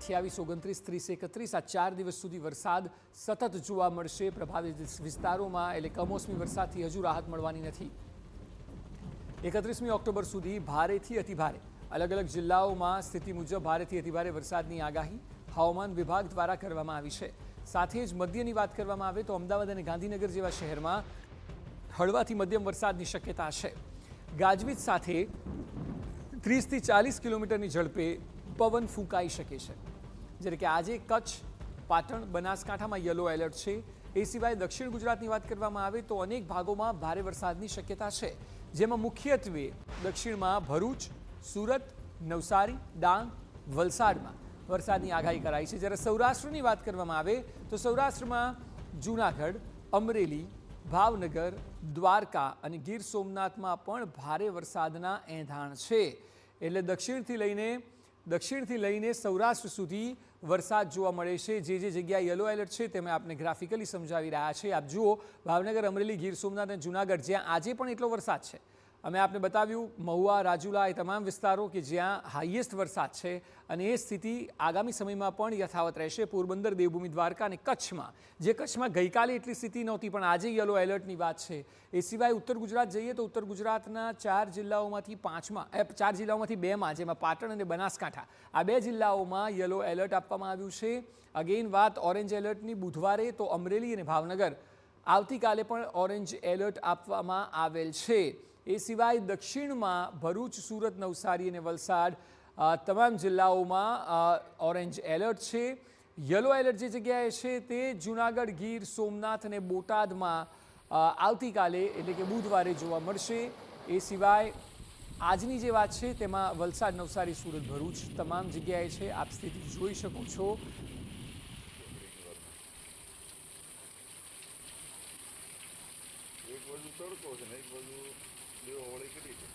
28, 29, 30, 31 આ 4 દિવસ સુધી વરસાદ સતત જોવા મળશે. પ્રભાવિત વિસ્તારોમાં એટલે કમોસમી વરસાદથી હજુ રાહત મળવાની નથી. 31મી ઓક્ટોબર સુધી ભારેથી અતિભારે અલગ અલગ જિલ્લાઓમાં સ્થિતિ મુજબ ભારેથી અતિભારે વરસાદની આગાહી હવામાન વિભાગ દ્વારા કરવામાં આવી છે. સાથે જ મધ્યની વાત કરવામાં આવે તો અમદાવાદ અને ગાંધીનગર જેવા શહેરમાં હળવાથી મધ્યમ વરસાદની શક્યતા છે. ગાજવીજ સાથે 30થી 40 કિલોમીટરની ઝડપે પવન ફૂંકાઈ શકે છે. જ્યારે કે આજે કચ્છ, પાટણ, બનાસકાંઠામાં યલો એલર્ટ છે. એ સિવાય દક્ષિણ ગુજરાતની વાત કરવામાં આવે તો અનેક ભાગોમાં ભારે વરસાદની શક્યતા છે, જેમાં મુખ્યત્વે દક્ષિણમાં ભરૂચ, સુરત, નવસારી, ડાંગ, વલસાડમાં વરસાદની આગાહી કરાઈ છે. જ્યારે સૌરાષ્ટ્રની વાત કરવામાં આવે તો સૌરાષ્ટ્રમાં જૂનાગઢ, અમરેલી, ભાવનગર, દ્વારકા અને ગીર સોમનાથમાં પણ ભારે વરસાદના એંધાણ છે. એટલે દક્ષિણથી લઈને સૌરાષ્ટ્ર સુધી વરસાદ જોવા મળે છે. જે જગ્યાએ યલો એલર્ટ છે તેમાં આપણે ગ્રાફિકલી સમજાવી રહ્યા છે. આપ જુઓ, ભાવનગર, અમરેલી, ગીર સોમનાથ અને જૂનાગઢ જ્યાં આજે પણ એટલો વરસાદ છે. અમે આપને બતાવ્યું મહુવા, રાજુલા એ તમામ વિસ્તારો કે જ્યાં હાઈએસ્ટ વરસાદ છે અને એ સ્થિતિ આગામી સમયમાં પણ યથાવત રહેશે. પોરબંદર, દેવભૂમિ, દ્વારકા અને કચ્છમાં ગઈકાલે એટલી સ્થિતિ નહોતી પણ આજે યલો એલર્ટની વાત છે. એ સિવાય ઉત્તર ગુજરાત જઈએ તો ઉત્તર ગુજરાતના 4 જિલ્લાઓમાંથી 2માં જેમાં પાટણ અને બનાસકાંઠા આ 2 જિલ્લાઓમાં યલો એલર્ટ આપવામાં આવ્યું છે. અગેન વાત ઓરેન્જ એલર્ટની બુધવારે તો અમરેલી અને ભાવનગર આવતીકાલે પણ ઓરેન્જ એલર્ટ આપવામાં આવેલ છે. એ સિવાય દક્ષિણમાં ભરૂચ, સુરત, નવસારી અને વલસાડ તમામ જિલ્લાઓમાં ઓરેન્જ એલર્ટ છે. યલો એલર્ટ જે જગ્યાએ છે તે જૂનાગઢ, ગીર સોમનાથ અને બોટાદમાં આવતીકાલે એટલે કે બુધવારે જોવા મળશે. એ સિવાય આજની જે વાત છે તેમાં વલસાડ, નવસારી, સુરત, ભરૂચ તમામ જગ્યાએ છે. આપ સ્થિતિ જોઈ શકો છો. એક બાજુ તડકો છે ને એક બાજુ દેવાવાળી કરી છે.